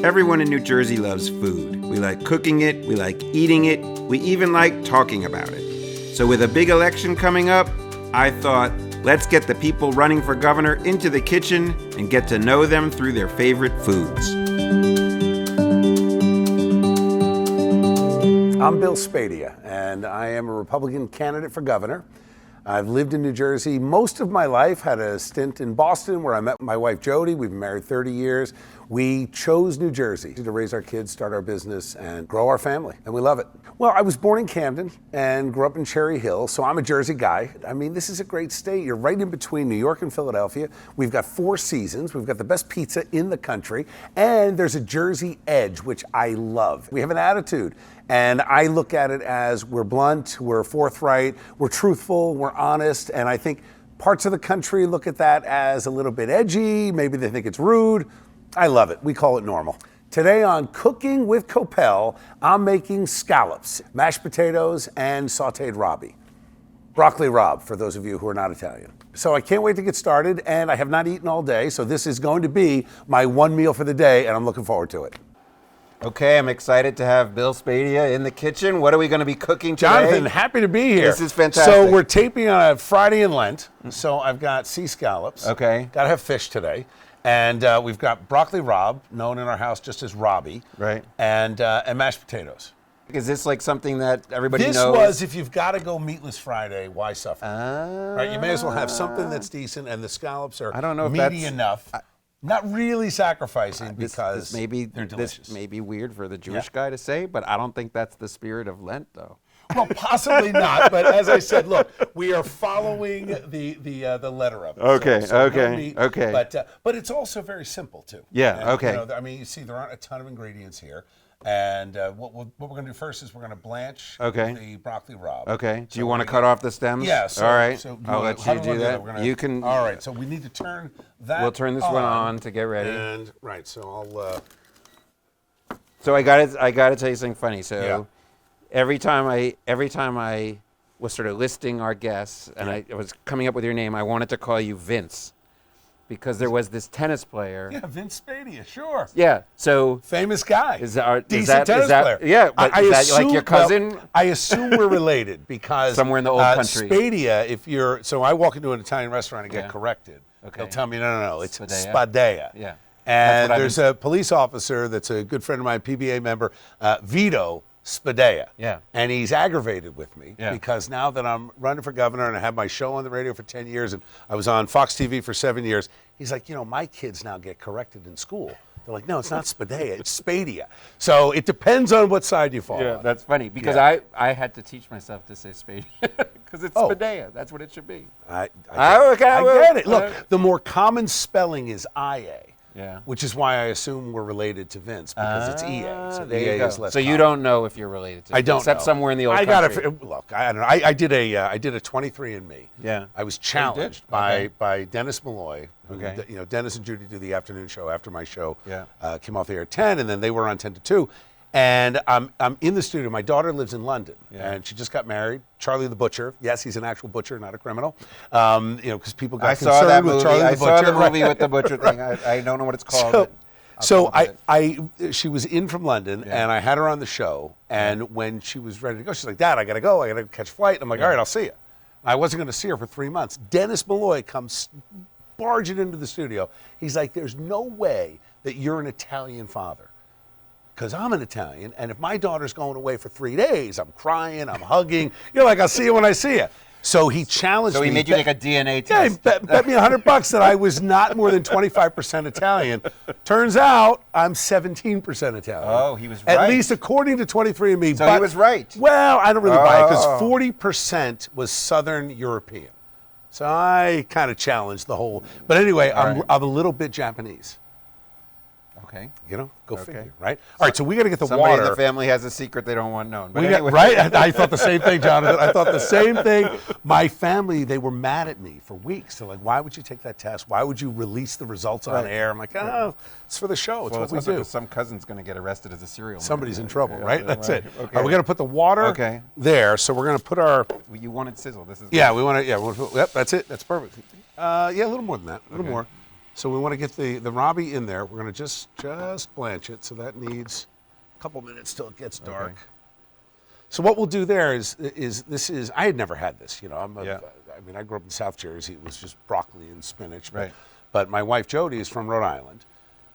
Everyone in New Jersey loves food. We like cooking it, we like eating it, we even like talking about it. So with a big election coming up, I thought, let's get the people running for governor into the kitchen and get to know them through their favorite foods. I'm Bill Spadea, and I am a Republican candidate for governor. I've lived in New Jersey most of my life, had a stint in Boston where I met my wife Jody. We've been married 30 years. We chose New Jersey to raise our kids, start our business, and grow our family, and we love it. Well, I was born in Camden and grew up in Cherry Hill, so I'm a Jersey guy. I mean, this is a great state. You're right in between New York and Philadelphia. We've got 4 seasons. We've got the best pizza in the country, and there's a Jersey edge, which I love. We have an attitude, and I look at it as we're blunt, we're forthright, we're truthful, we're honest, and I think parts of the country look at that as a little bit edgy. Maybe they think it's rude. I love it. We call it normal. Today on Cooking with Koppell, I'm making scallops, mashed potatoes, and sauteed Robbie. Broccoli Rob, for those of you who are not Italian. So I can't wait to get started, and I have not eaten all day, so this is going to be my one meal for the day, and I'm looking forward to it. Okay, I'm excited to have Bill Spadea in the kitchen. What are we going to be cooking today? Jonathan, happy to be here. This is fantastic. So we're taping on a Friday in Lent, so I've got sea scallops. Okay. Got to have fish today. And we've got broccoli Rob, known in our house just as Robbie. Right. And mashed potatoes. Is this like something that everybody knows? This was, if you've got to go meatless Friday, why suffer? Right, you may as well have something that's decent, and the scallops are meaty enough. Not really sacrificing because they're delicious. This may be weird for the Jewish guy to say, but I don't think that's the spirit of Lent, though. Well, possibly not, but as I said, look, we are following the letter of it. Okay. But it's also very simple too. Yeah. And, okay. You know, I mean, you see, there aren't a ton of ingredients here, and what we're going to do first is we're going to blanch the broccoli Rob. Okay. Do you want to cut off the stems? Yeah. All right. So I'll let you do that. You can. All right. So we need to turn that. We'll turn this one on to get ready. And right. So I'll. So I got to tell you something funny. So. Yeah. Every time I was sort of listing our guests and I was coming up with your name, I wanted to call you Vince because there was this tennis player. Yeah, Vince Spadea, sure. Yeah, so famous guy. Decent tennis player. Yeah, but is that like your cousin? Well, I assume we're related because somewhere in the old country. Spadea, so I walk into an Italian restaurant and get corrected. Okay. They'll tell me, no, it's Spadea. Yeah. And there's a police officer that's a good friend of mine, PBA member, Vito Spadea. Yeah. And he's aggravated with me because now that I'm running for governor and I have my show on the radio for 10 years and I was on Fox TV for 7 years, he's like, my kids now get corrected in school. They're like, no, it's not Spadea, it's Spadea. So it depends on what side you fall on. Yeah, that's funny because I had to teach myself to say Spadea because it's Spadea. That's what it should be. I get it. Look, the more common spelling is IA. Yeah. Which is why I assume we're related to Vince because it's EA. So there EA you go. is less so common. You don't know if you're related to. I don't except know. Somewhere in the old country. Look, I don't know. I did a 23andMe. Yeah. I was challenged by Dennis Malloy. Okay. Who, Dennis and Judy do the afternoon show after my show. Yeah. Came off the air at 10, and then they were on 10 to 2. And I'm in the studio. My daughter lives in London, and she just got married. Charlie the Butcher. Yes, he's an actual butcher, not a criminal. Because people got concerned with Charlie the Butcher. I saw the movie with the butcher thing. I don't know what it's called. So she was in from London, and I had her on the show. And when she was ready to go, she's like, "Dad, I got to go. I got to catch a flight." And I'm like, "All right, I'll see you." I wasn't going to see her for 3 months. Dennis Malloy comes barging into the studio. He's like, "There's no way that you're an Italian father." Because I'm an Italian, and if my daughter's going away for 3 days, I'm crying, I'm hugging. You're like, I'll see you when I see you. So he challenged me. So he made you take a DNA test. Yeah, bet me $100 that I was not more than 25% Italian. Turns out I'm 17% Italian. Oh, he was right. At least according to 23andMe. So he was right. Well, I don't really buy it because 40% was Southern European. So I kind of challenged the whole. But anyway, I'm a little bit Japanese. Okay. Go figure, right? All right, so we got to get the Somebody water. in the family has a secret they don't want known. But anyway. Right? I thought the same thing, Jonathan. I thought the same thing. My family, they were mad at me for weeks. They're like, why would you take that test? Why would you release the results on air? I'm like, it's for the show. It's what we do. Some cousin's going to get arrested as a serial murderer. Somebody's in trouble, right? That's it. Okay. All right, we're going to put the water there. So we're going to put our... You wanted sizzle. This is we want to... Yeah, yep, that's it. That's perfect. A little more than that. A little more. So we want to get the Robbie in there. We're going to just blanch it. So that needs a couple minutes till it gets dark. Okay. So what we'll do there is I had never had this. You know, I mean, I grew up in South Jersey. It was just broccoli and spinach. Right. But my wife Jody is from Rhode Island,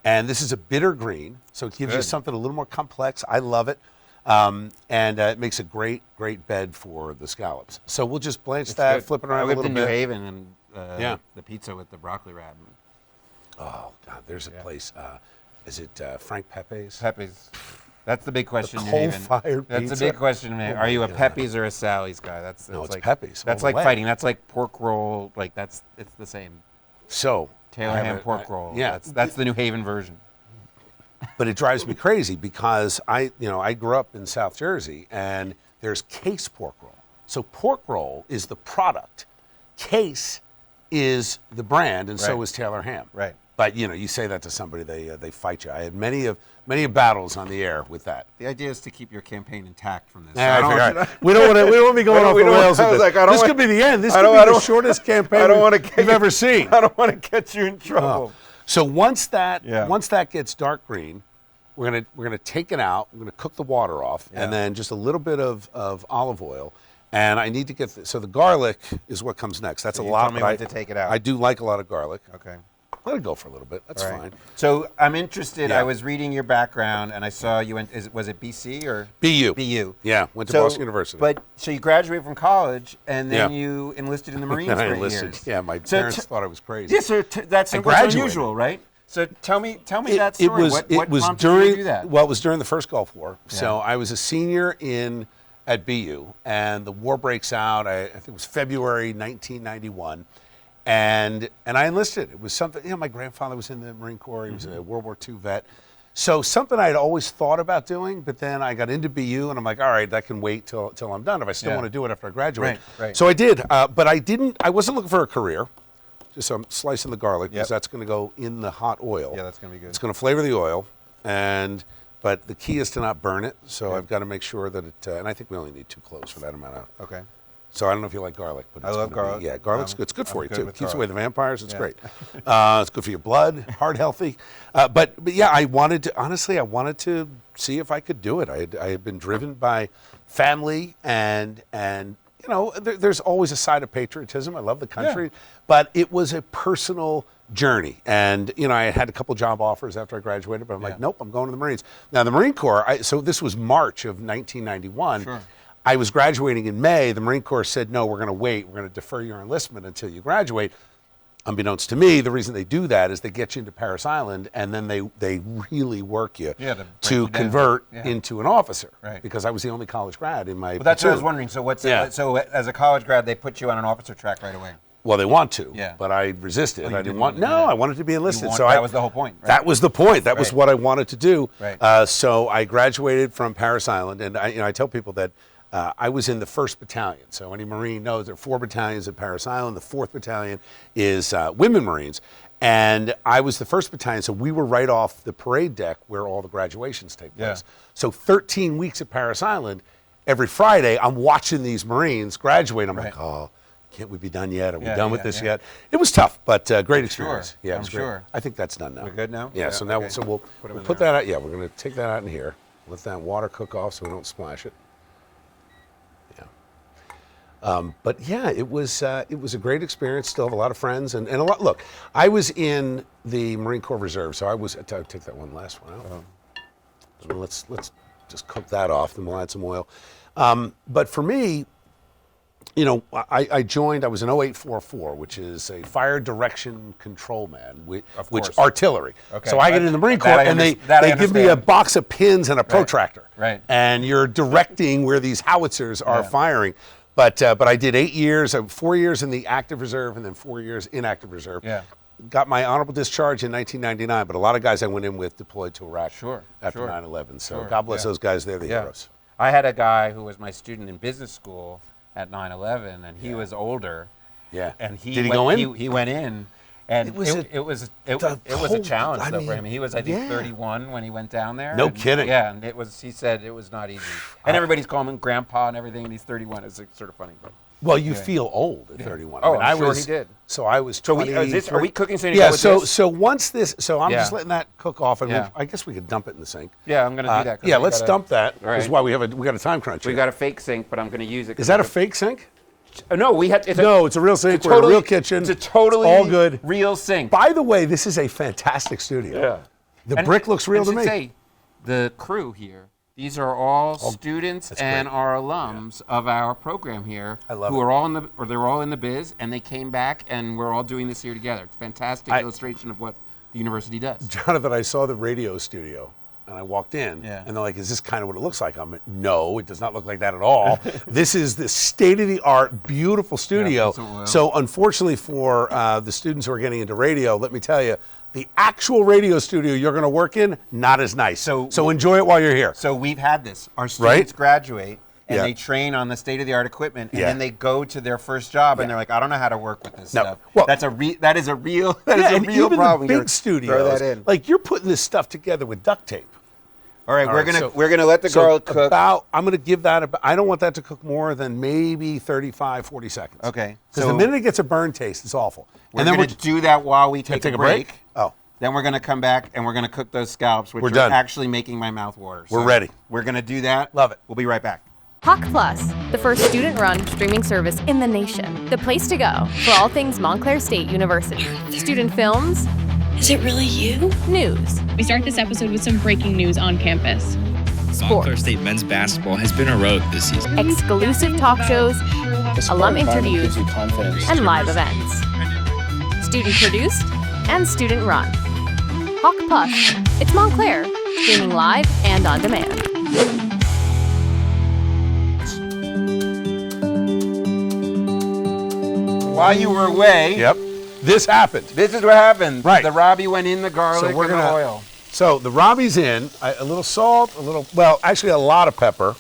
and this is a bitter green, so it gives you something a little more complex. I love it, and it makes a great bed for the scallops. So we'll just blanch that, flip it around a little bit. I lived in New Haven, and the pizza with the broccoli wrap. Oh God, there's a place. Is it Frank Pepe's? Pepe's. That's the big question. The coal-fired That's pizza? the big question. Are you a Pepe's or a Sally's guy? That's No, it's like Pepe's. That's all like the way. fighting. That's like pork roll. Like it's the same. So Taylor ham pork roll. Yeah, that's the New Haven version. But it drives me crazy because I grew up in South Jersey, and there's case pork roll. So pork roll is the product, case is the brand, and so is Taylor ham. Right. But you say that to somebody, they fight you. I had many battles on the air with that. The idea is to keep your campaign intact from this. We don't want to be going off the rails with this. This could be the end. This could be the shortest campaign you've ever seen. I don't want to get you in trouble. So once that gets dark green, we're gonna take it out. We're gonna cook the water off, and then just a little bit of olive oil. And I need to get so the garlic is what comes next. That's a lot. Tell me when to take it out. I do like a lot of garlic. Okay. Let it go for a little bit. That's fine. So I'm interested. Yeah. I was reading your background, and I saw you went. Was it BC or BU? BU. Yeah, went to Boston University. But so you graduated from college, and then you enlisted in the Marines for 8 years. Yeah, my parents thought I was crazy. Yeah, so that's unusual, right? So tell me that story. What prompted you to do that? Well, it was during the first Gulf War. Yeah. So I was a senior at BU, and the war breaks out. I think it was February 1991. And I enlisted. It was something, my grandfather was in the Marine Corps. He was a World War II vet. So something I had always thought about doing, but then I got into BU, and I'm like, all right, that can wait till I'm done if I still want to do it after I graduate. Right. So I did, but I wasn't looking for a career. Just I'm slicing the garlic because that's going to go in the hot oil. Yeah, that's going to be good. It's going to flavor the oil, but the key is to not burn it. So I've got to make sure that it, and I think we only need 2 cloves for that amount of. Okay. So I don't know if you like garlic, but I love garlic. Garlic's good. It's good for you too. It keeps garlic. away the vampires. It's great. It's good for your blood, heart healthy. But yeah, I wanted to see if I could do it. I had been driven by family and there's always a side of patriotism. I love the country, but it was a personal journey. And I had a couple job offers after I graduated, but I'm like, nope, I'm going to the Marines. Now the Marine Corps. So this was March of 1991. Sure. I was graduating in May. The Marine Corps said, no, we're going to wait. We're going to defer your enlistment until you graduate. Unbeknownst to me, the reason they do that is they get you into Parris Island, and then they really work you to convert into an officer. Right. Because I was the only college grad in my But that's what I was platoon. wondering. So as a college grad, they put you on an officer track right away. Well, they want to, Yeah. but I resisted. you I didn't didn't want want. to do No, that. I wanted to be enlisted. That was the whole point. Right? That was the point. That was what I wanted to do. Right. So I graduated from Parris Island, and I tell people that I was in the 1st Battalion. So any Marine knows there are 4 battalions at Parris Island. The 4th Battalion is Women Marines. And I was the 1st Battalion, so we were right off the parade deck where all the graduations take place. So 13 weeks at Parris Island, every Friday, I'm watching these Marines graduate. I'm like, oh, can't we be done yet? Are we done with this yet? It was tough, but great experience. Sure. Yeah, I'm it was great. sure. I think that's done now. We're good now? Yeah, so now okay. we'll put that out. Yeah, we're going to take that out in here. Let that water cook off so we don't splash it. But yeah, it was a great experience. Still have a lot of friends and a lot. Look, I was in the Marine Corps Reserve, so I'll take that last one out. So let's just cook that off, then we'll add some oil. But for me, I joined. I was an 0844, which is a fire direction control man, which artillery. Okay. So I get in the Marine Corps, and they give me a box of pins and a protractor. Right. And you're directing where these howitzers are firing. But I did 8 years, 4 years in the active reserve, and then 4 years in active reserve. Yeah. Got my honorable discharge in 1999, but a lot of guys I went in with deployed to Iraq after 9/11. So God bless those guys. They're the heroes. I had a guy who was my student in business school at 9/11, and he was older. Yeah. And Did he go in? He went in, and it was a challenge though for him. He was, I think, 31 when he went down there. No kidding. Yeah, and he said it was not easy. And everybody's calling him grandpa and everything, and he's 31. It's sort of funny. But. Well, you feel old at 31. Oh, I mean, I'm sure he did. So I was So 20. are we cooking something? Yeah. With So this? once this, I'm Yeah. just letting that cook off, and Yeah. I guess we could dump it in the sink. Yeah, I'm gonna do that. 'cause Yeah, we let's gotta- dump that. All right. This is why we got a time crunch. We here. got a fake sink, but I'm gonna use it. Is that a fake sink? No, we had. No, it's a real sink. We're in a real kitchen. It's a totally all good. real sink. By the way, this is a fantastic studio. Yeah. The brick looks real to and me. Say, the crew here, these are all students and great. our alums of our program here. I love who it. are all they're all in the biz, and they came back, and we're all doing this here together. It's a fantastic illustration of what the university does. Jonathan, I saw the radio studio, and I walked in, and they're like, "Is this kind of what it looks like?" I'm like, "No, it does not look like that at all. This is the state-of-the-art, beautiful studio." So unfortunately for the students who are getting into radio, let me tell you, the actual radio studio you're going to work in, not as nice. So enjoy it while you're here. So we've had this. Our students graduate, and Yeah. they train on the state-of-the-art equipment, and Yeah. then they go to their first job, and they're like, "I don't know how to work with this No. stuff." Well- that is a real and real even problem. the You big gotta studios, Throw that in. like you're putting this stuff together with duct tape. All right, All we're right, gonna let the girl cook. I'm gonna give that. I don't want that to cook more than maybe 35, 40 seconds. Okay. Because the minute it gets a burn taste, it's awful. And then we're gonna do that while we take a break. Oh. Then we're gonna come back and we're gonna cook those scallops, which We're are done. actually making my mouth water. We're ready. We're gonna do that. Love it. We'll be right back. Hawk Plus, the first student-run streaming service in the nation. The place to go for all things Montclair State University. Student films. Is it really you? News. We start this episode with some breaking news on campus. Montclair Sports. State men's basketball has been heroic this season. Exclusive talk shows, alum interviews, and live events. Student produced and student run. Hawk Plus. It's Montclair, streaming live and on demand. While you were away, Yep. This happened. this is what happened. Right. The Robbie went in the garlic we're and the gonna- oil. So the Robbie's in, a little salt, actually a lot of pepper,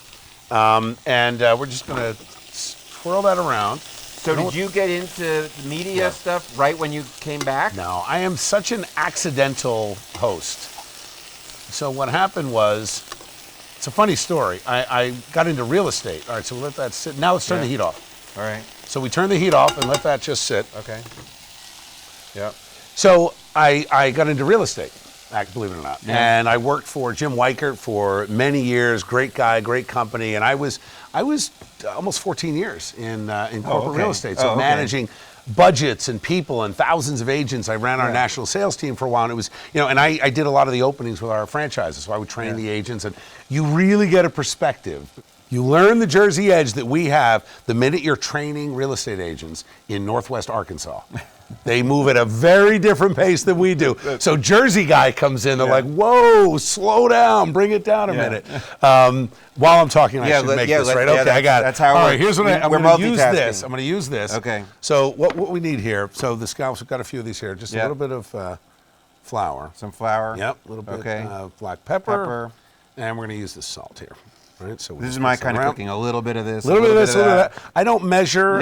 and we're just gonna swirl that around. So did you get into media stuff right when you came back? No, I am such an accidental host. So what happened was, it's a funny story. I got into real estate. All right, so we'll let that sit. Now let's turn the heat off. All right. So we turn the heat off and let that just sit. Okay. Yep. So I got into real estate, believe it or not. And I worked for Jim Weichert for many years. Great guy, great company. And I was almost 14 years in corporate real estate. So managing budgets and people and thousands of agents. I ran our national sales team for a while. And it was, and I did a lot of the openings with our franchises. So I would train the agents. And you really get a perspective. You learn the Jersey edge that we have the minute you're training real estate agents in Northwest Arkansas. They move at a very different pace than we do. So Jersey guy comes in, they're like, whoa, slow down, bring it down a minute. While I'm talking, I should make this, right? Okay, I got it. That's how All right, here's what I'm we're going to use multitasking. this. I'm going to use this. Okay. So what we need here, so the scallops, we've got a few of these here, just a little bit of flour. Some flour. Yep, a little bit of black pepper. And we're going to use the salt here. Right, so This is my kind of cooking. A little bit of this. A little bit of this, a little bit that. of that. I don't measure.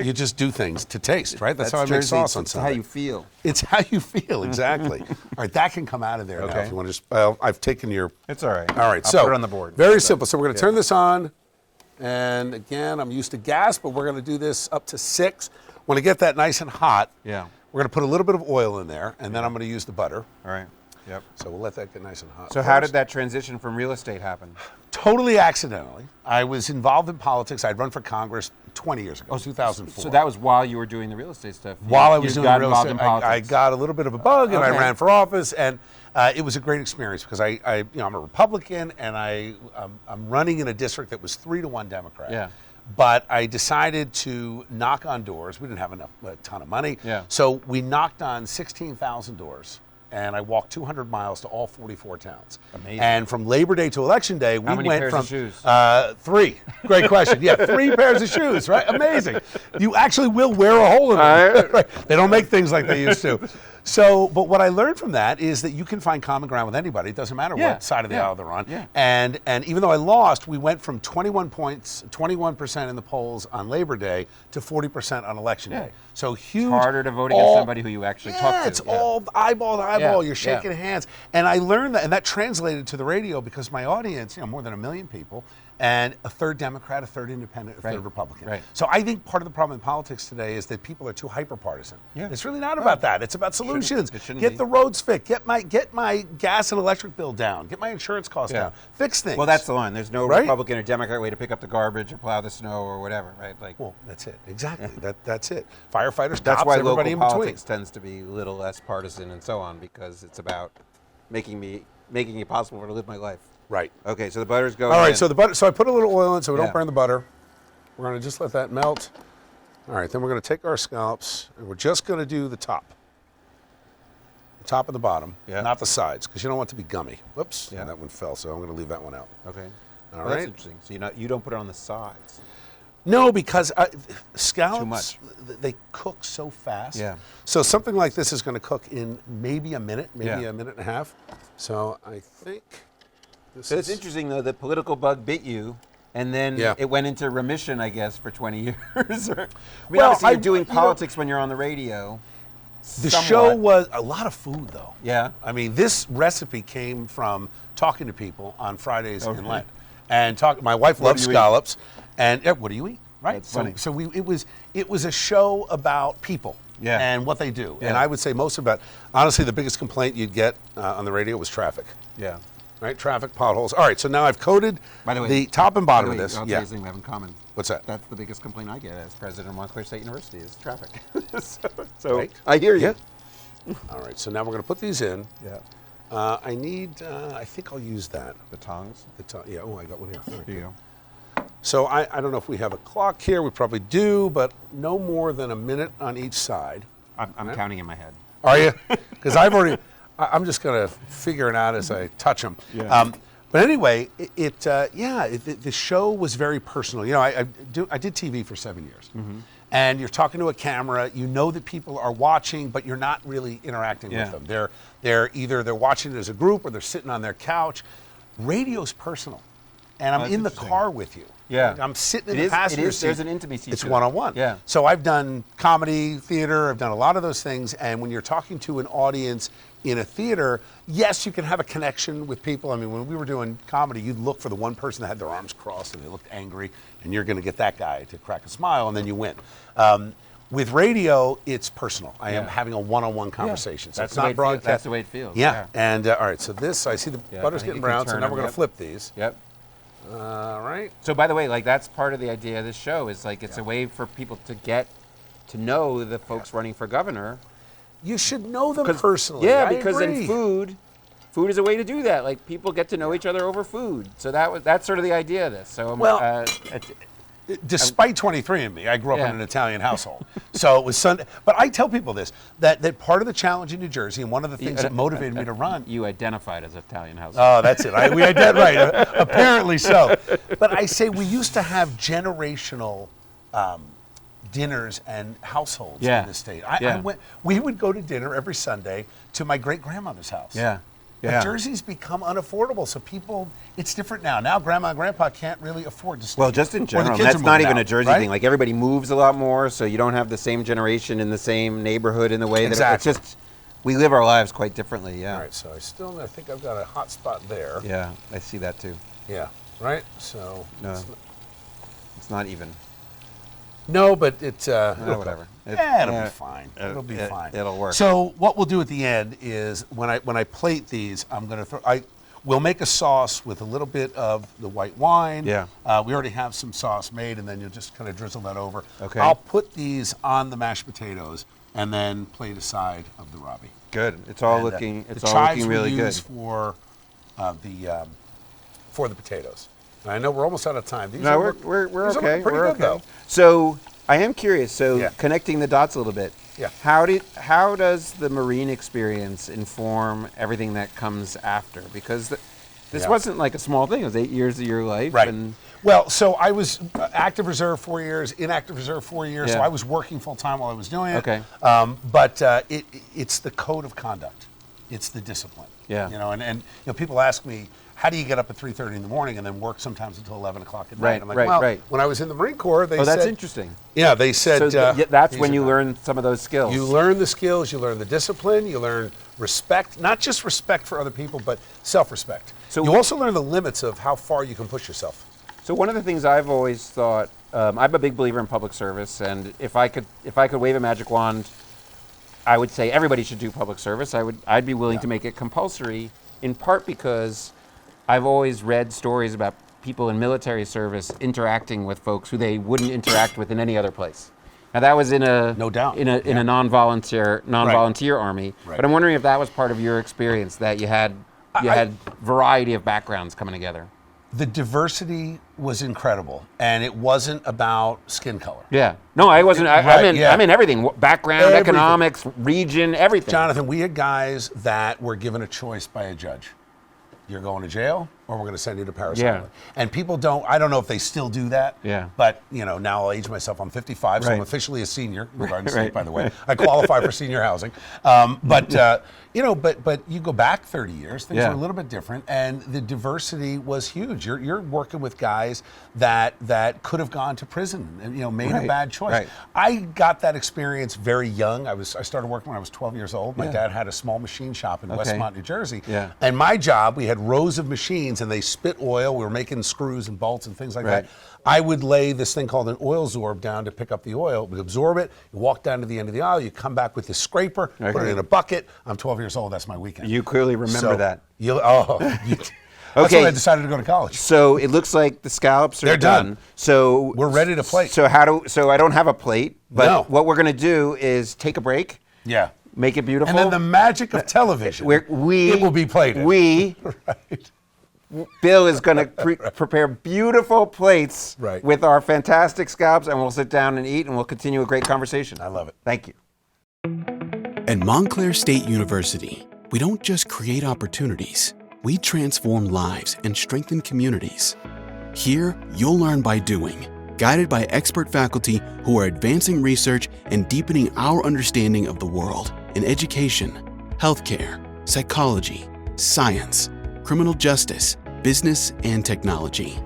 You just do things to taste, right? That's how I make Jersey. sauce on It's something. how you feel. It's how you feel, exactly. All right, that can come out of there now Okay. if you want to just, well, I've taken your... It's all right. All right, I'll so put it on the board. Very simple. So we're going to turn this on. And again, I'm used to gas, but we're going to do this up to 6. Want to get that nice and hot. Yeah. We're going to put a little bit of oil in there, and then I'm going to use the butter. All right. Yep. So we'll let that get nice and hot. So how first. did that transition from real estate happen? Totally accidentally. I was involved in politics. I'd run for Congress 20 years ago, 2004. So that was while you were doing the real estate stuff. While I was doing got real involved estate, in politics. I got a little bit of a bug, and I Okay. ran for office, and it was a great experience because I'm a Republican, and I'm running in a district that was 3-1 Democrat. Yeah. But I decided to knock on doors. We didn't have a ton of money. Yeah. So we knocked on 16,000 doors. And I walked 200 miles to all 44 towns. Amazing. And from Labor Day to Election Day, we How many went pairs from of shoes? 3. Great question. Yeah, 3 pairs of shoes, right? Amazing. You actually will wear a hole in them. Right. They don't make things like they used to. So, but what I learned from that is that you can find common ground with anybody. It doesn't matter what side of the aisle they're on. Yeah. And even though I lost, we went from 21% in the polls on Labor Day to 40% on Election Day. So huge. It's harder to vote against somebody who you actually talk to. It's all eyeball to eyeball. Yeah, You're shaking hands. And I learned that, and that translated to the radio because my audience, more than 1 million people, and a third Democrat, a third Independent, a third Republican. Right. So I think part of the problem in politics today is that people are too hyper-partisan. Yeah. It's really not about that. It's about solutions. It shouldn't get be. the roads fixed. Get my gas and electric bill down. Get my insurance costs down. Fix things. Well, that's the line. There's no Right? Republican or Democrat way to pick up the garbage or plow the snow or whatever, right? Like, Well, that's it. Exactly. That's it. Firefighters, that's cops, why everybody local in between. politics tends to be a little less partisan and so on, because it's about making it possible for me to live my life. Right. Okay, so the butter's going All right, in. so the butter. So I put a little oil in so we Yeah. don't burn the butter. We're going to just let that melt. All right, then we're going to take our scallops and we're just going to do the top and the bottom, not the sides, because you don't want it to be gummy. Whoops, Yeah. that one fell, so I'm going to leave that one out. Okay. All Well, right. That's interesting. So you don't put it on the sides. No, because scallops, much. they cook so fast. Yeah. So something like this is going to cook in maybe a minute, maybe Yeah. a minute and a half. So I think this So is... it's interesting, though, the political bug bit you, and then Yeah. it went into remission, I guess, for 20 years. Obviously, I- you're doing you know- politics when you're on the radio. The somewhat. show was a lot of food, though. Yeah. I mean, this recipe came from talking to people on Fridays in Okay. Lent, and my wife What loves do you eat? scallops, and what do you eat? Right. That's So, funny. so it was a show about people. Yeah. And what they do. Yeah. And I would say most about, honestly, the biggest complaint you'd get on the radio was traffic. Yeah. Right? Traffic, potholes. All right, so now I've coated By the way, the top and bottom By of the way, this. I'll tell Yeah. you something we have in common. What's that? That's the biggest complaint I get as president of Montclair State University is traffic. so Right. I hear you. Yeah. All right, so now we're going to put these in. Yeah. I need, I think I'll use that. The tongs. Yeah, oh, I got one here. All right. Here you go. So I don't know if we have a clock here. We probably do, but no more than a minute on each side. I'm counting in my head. Are you? Because I'm just going to figure it out as I touch them. Yeah. But anyway, the show was very personal. You know, I did TV for 7 years. Mm-hmm. And you're talking to a camera. You know that people are watching, but you're not really interacting Yeah. with them. They're watching it as a group or they're sitting on their couch. Radio's personal. And I'm That's in the interesting. car with you. Yeah. I'm sitting in It the is- passenger it is- seat. there's an intimacy It's to it. one-on-one. Yeah. So I've done comedy, theater, I've done a lot of those things, and when you're talking to an audience in a theater, yes, you can have a connection with people. I mean, when we were doing comedy, you'd look for the one person that had their arms crossed and they looked angry, and you're going to get that guy to crack a smile, and then you win. With radio, it's personal. I am Yeah. having a one-on-one conversation. So That's it's the way not it feels. broadcast. That's the way it feels. Yeah. And all right, so this, I see the Yeah, butter's I think getting you can brown, so turn now them, we're going to yep. flip these. Yep. All right. So by the way, like that's part of the idea of this show is like it's a way for people to get to know the folks running for governor. You should know them personally. Yeah, I because agree. in food is a way to do that. Like people get to know each other over food. So that's sort of the idea of this. So Well, Despite 23andMe, I grew up Yeah. in an Italian household. So it was Sunday. But I tell people this, that part of the challenge in New Jersey, and one of the things that motivated me to run. You identified as Italian household. Oh, that's it. We did right. Apparently so. But I say we used to have generational dinners and households Yeah. in the state. Yeah. We would go to dinner every Sunday to my great-grandmother's house. Yeah. But Yeah. Jersey's become unaffordable, so people, it's different now. Now grandma and grandpa can't really afford to stay. Well, just in Or the general, kids that's are not moving even out, a Jersey right? thing. Like everybody moves a lot more, so you don't have the same generation in the same neighborhood in the way that Exactly. it's just we live our lives quite differently. Yeah. All right, so I think I've got a hot spot there. Yeah, I see that too. Yeah, right? So, No, it's not even. no, but it's, it'll whatever. It'll be fine. It'll be fine. It'll work. So what we'll do at the end is when I plate these, I'm going to we'll make a sauce with a little bit of the white wine. Yeah. We already have some sauce made, and then you'll just kind of drizzle that over. Okay. I'll put these on the mashed potatoes and then plate a side of the Robbie. Good. It's all And, looking. It's the all chives looking really we good. use for the potatoes. And I know we're almost out of time. These No, are we're look- we're these are okay. pretty We're good, okay. though. So I am curious. So Yeah. connecting the dots a little bit. Yeah. How does the Marine experience inform everything that comes after? Because this Yeah. wasn't like a small thing. It was 8 years of your life. Right. And Well, so I was active reserve 4 years, inactive reserve 4 years, so Yeah. I was working full time while I was doing it. Okay. But it's the code of conduct. It's the discipline. Yeah. You know, and people ask me, how do you get up at 3:30 in the morning and then work sometimes until 11 o'clock at night? Right, I'm like, right, well, right. when I was in the Marine Corps, they oh, said, that's interesting. yeah, they said, So that's these when are you done. learn some of those skills. You learn the skills, you learn the discipline, you learn respect, not just respect for other people, but self-respect. So- you also learn the limits of how far you can push yourself. So one of the things I've always thought, I'm a big believer in public service, and if I could wave a magic wand, I would say everybody should do public service. I'd be willing to make it compulsory, in part because I've always read stories about people in military service interacting with folks who they wouldn't interact with in any other place. Now that was in a No doubt. in a non-volunteer army. Right. But I'm wondering if that was part of your experience, that you had variety of backgrounds coming together. The diversity was incredible, and it wasn't about skin color. Yeah. No, I wasn't. I'm in everything. Background, Everything. economics, region, everything. Jonathan, we had guys that were given a choice by a judge. You're going to jail, or we're going to send you to Paris Island. And people I don't know if they still do that. Yeah. But, now I'll age myself. I'm 55, so I'm Right. officially a senior in Garden State, Right. by the way. I qualify for senior housing. But you go back 30 years, things are a little bit different, and the diversity was huge. You're working with guys that could have gone to prison and, made a bad choice. Right. I got that experience very young. I started working when I was 12 years old. My dad had a small machine shop in Westmont, New Jersey. Yeah. And my job, we had rows of machines, and they spit oil. We were making screws and bolts and things like that. I would lay this thing called an oil zorb down to pick up the oil. We absorb it. You walk down to the end of the aisle. You come back with this scraper, put it in a bucket. I'm 12 years old. That's my weekend. You clearly remember that. That's Okay. when I decided to go to college. So it looks like the scallops are They're done. So We're ready to plate. So I don't have a plate, but No. what we're going to do is take a break, Yeah. make it beautiful. And then the magic of television. it will be plated. Right. Bill is going to prepare beautiful plates Right. with our fantastic scallops, and we'll sit down and eat, and we'll continue a great conversation. I love it. Thank you. At Montclair State University, we don't just create opportunities, we transform lives and strengthen communities. Here, you'll learn by doing, guided by expert faculty who are advancing research and deepening our understanding of the world in education, healthcare, psychology, science, criminal justice, business, and technology.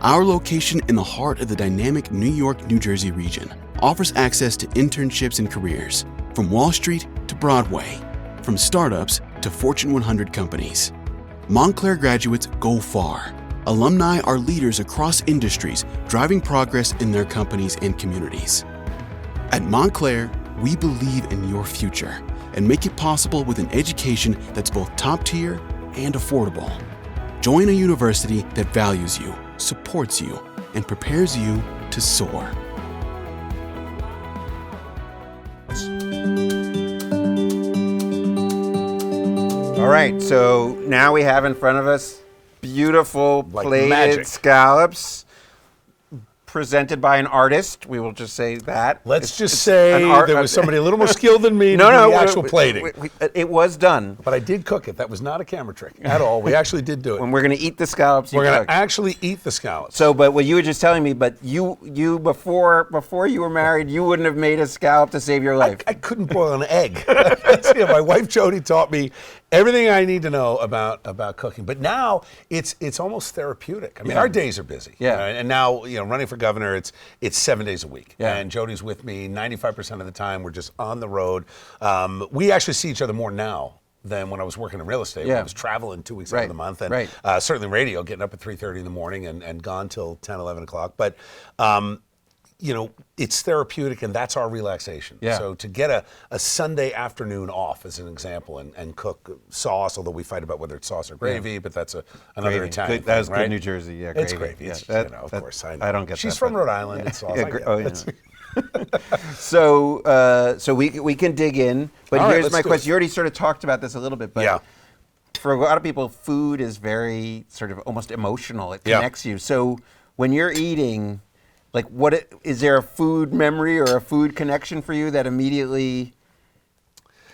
Our location in the heart of the dynamic New York, New Jersey region offers access to internships and careers, from Wall Street to Broadway, from startups to Fortune 100 companies. Montclair graduates go far. Alumni are leaders across industries, driving progress in their companies and communities. At Montclair, we believe in your future and make it possible with an education that's both top tier and affordable. Join a university that values you, supports you, and prepares you to soar. All right, so now we have in front of us beautiful Like plated magic. scallops presented by an artist. We will just say that. Let's just It's say an art- there was somebody a little more skilled than me to No, do no, the actual we- plating. it was done. But I did cook it. That was not a camera trick at all. We actually did do it. When we're going to eat the scallops, you We're going cooked. to actually eat the scallops. So, but what you were just telling me, but you before you were married, you wouldn't have made a scallop to save your life. I couldn't boil an egg. Yeah, my wife Jody taught me everything I need to know about cooking. But now it's almost therapeutic. I mean, our days are busy. Yeah. And now, running for governor, it's 7 days a week. Yeah. And Jody's with me 95% of the time. We're just on the road. We actually see each other more now than when I was working in real estate. When I was traveling 2 weeks out of the month. And certainly radio, getting up at 3:30 in the morning and gone till 10, 11 o'clock. But it's therapeutic, and that's our relaxation. Yeah. So to get a Sunday afternoon off, as an example, and cook sauce, although we fight about whether it's sauce or gravy, but that's another Gravy. Italian Good, that was thing, right? good New Jersey. Yeah, It's gravy. gravy. It's, Yeah, of course, I know. I don't get She's that, from but- Rhode Island. It's sauce. Yeah, I get oh, it. yeah. So we can dig in, but All right, here's let's my do question. it. You already sort of talked about this a little bit, but Yeah. for a lot of people, food is very sort of almost emotional. It Yeah. connects you. So when you're eating, like, is there a food memory or a food connection for you that immediately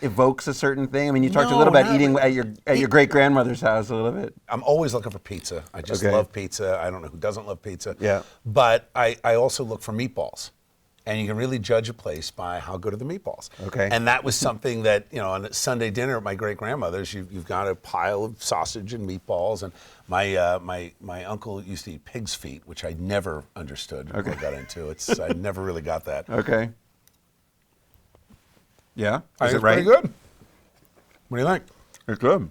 evokes a certain thing? I mean, you talked a No, little about not eating really. at your great grandmother's house a little bit. I'm always looking for pizza. I just Okay. love pizza. I don't know who doesn't love pizza. Yeah. But I also look for meatballs. And you can really judge a place by how good are the meatballs. Okay. And that was something that, on a Sunday dinner at my great-grandmother's, you've got a pile of sausage and meatballs. And my uncle used to eat pig's feet, which I never understood or got into. I never really got that. Okay. Yeah? It's Is it right? pretty good. What do you think? It's good.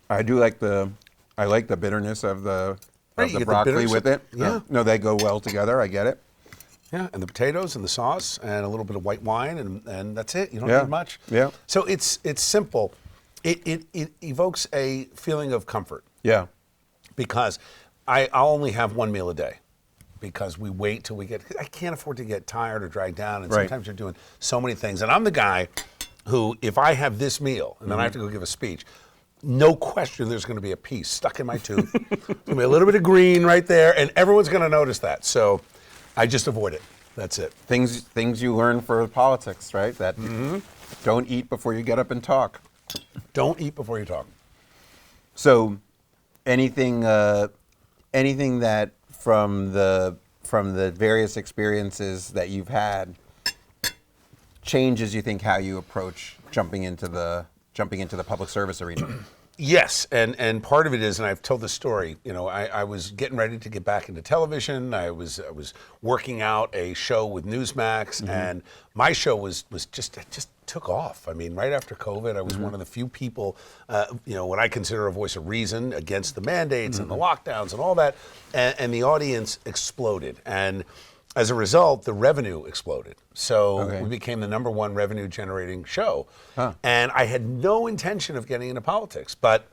I like the bitterness of the Right, of you the get the broccoli bitters. with it. Yeah. No, they go well together. I get it. Yeah, and the potatoes and the sauce and a little bit of white wine and that's it. You don't Yeah. need much. Yeah. So it's simple. It evokes a feeling of comfort Yeah. because I'll only have one meal a day because we wait till we get. I can't afford to get tired or dragged down, and Right. sometimes you're doing so many things. And I'm the guy who, if I have this meal and then I have to go give a speech, no question there's going to be a piece stuck in my tooth. There's going to be a little bit of green right there, and everyone's going to notice that. So I just avoid it. That's it. Things you learn for politics, right? That don't eat before you get up and talk. Don't eat before you talk. So, anything that from the various experiences that you've had changes, you think, how you approach jumping into the public service arena? Yes, and part of it is, and I've told this story. You know, I was getting ready to get back into television. I was working out a show with Newsmax, and my show was just took off. I mean, right after COVID, I was one of the few people, what I consider a voice of reason against the mandates and the lockdowns and all that, and the audience exploded. And as a result, the revenue exploded. So we became the #1 revenue generating show. And I had no intention of getting into politics, but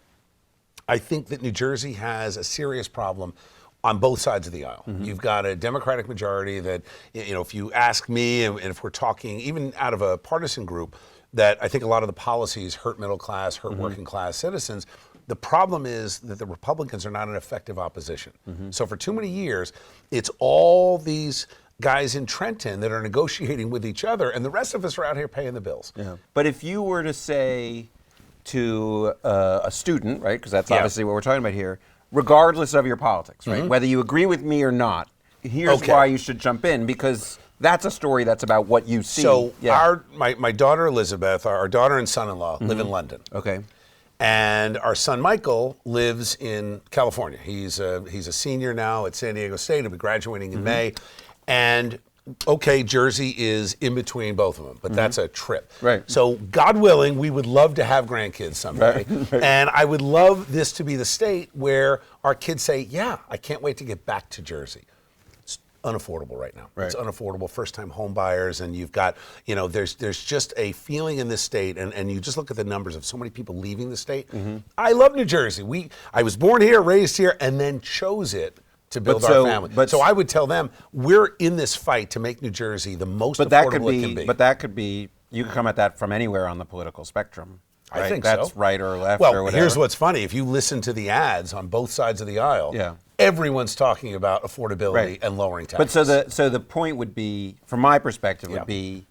I think that New Jersey has a serious problem on both sides of the aisle. You've got a Democratic majority that, if you ask me, and if we're talking even out of a partisan group, that I think a lot of the policies hurt middle class, hurt working class citizens. The problem is that the Republicans are not an effective opposition. So for too many years, it's all these guys in Trenton that are negotiating with each other, and the rest of us are out here paying the bills. Yeah. But if you were to say to a student, right, because that's obviously what we're talking about here, regardless of your politics, right, whether you agree with me or not, here's why you should jump in, because that's a story that's about what you see. So my daughter Elizabeth, our daughter and son-in-law live in London. Okay. And our son Michael lives in California. He's a senior now at San Diego State. He'll be graduating in May. And Jersey is in between both of them, but that's a trip. Right. So God willing, we would love to have grandkids someday. Right. And I would love this to be the state where our kids say, yeah, I can't wait to get back to Jersey. It's unaffordable right now. Right. It's unaffordable, first-time home buyers, and you've got, there's just a feeling in this state, and you just look at the numbers of so many people leaving the state. I love New Jersey. I was born here, raised here, and then chose it to build our family. So I would tell them, we're in this fight to make New Jersey the most affordable it can be. But that could be, you could come at that from anywhere on the political spectrum. Right? I think so. That's right or left well, or whatever. Here's what's funny. If you listen to the ads on both sides of the aisle, everyone's talking about affordability and lowering taxes. But so the point would be, from my perspective, would be,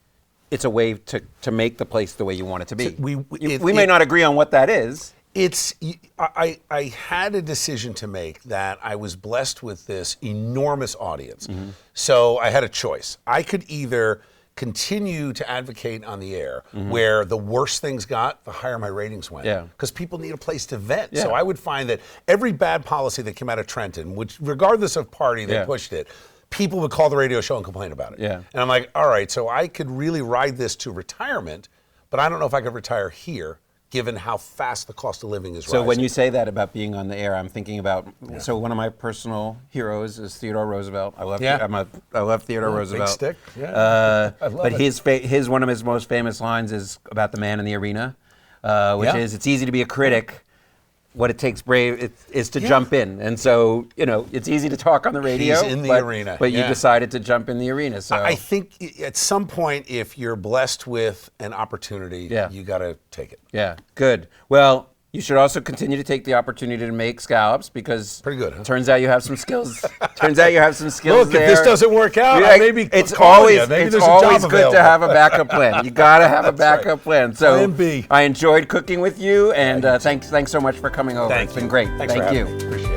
it's a way to make the place the way you want it to be. We may not agree on what that is. I had a decision to make that I was blessed with this enormous audience. So I had a choice. I could either continue to advocate on the air where the worse things got, the higher my ratings went. Because people need a place to vent. So I would find that every bad policy that came out of Trenton, which regardless of party that pushed it, people would call the radio show and complain about it. And I'm like, all right, so I could really ride this to retirement, but I don't know if I could retire here, given how fast the cost of living is rising. So when you say that about being on the air, I'm thinking about, so one of my personal heroes is Theodore Roosevelt. I love Theodore Roosevelt. Big stick, I love it. His one of his most famous lines is about the man in the arena, which is, it's easy to be a critic. What it takes brave is to jump in. And so, it's easy to talk on the radio. He's in the arena. But you decided to jump in the arena. So I think at some point, if you're blessed with an opportunity, you got to take it. Yeah, good. Well, you should also continue to take the opportunity to make scallops, because pretty good, huh? Turns out you have some skills. Look, if this doesn't work out, maybe it's always good to have a backup plan. You got to have a backup plan. So Plan B. I enjoyed cooking with you, and thanks so much for coming over. Thank it's you. been great. Thanks for Thank having you. me. Appreciate it.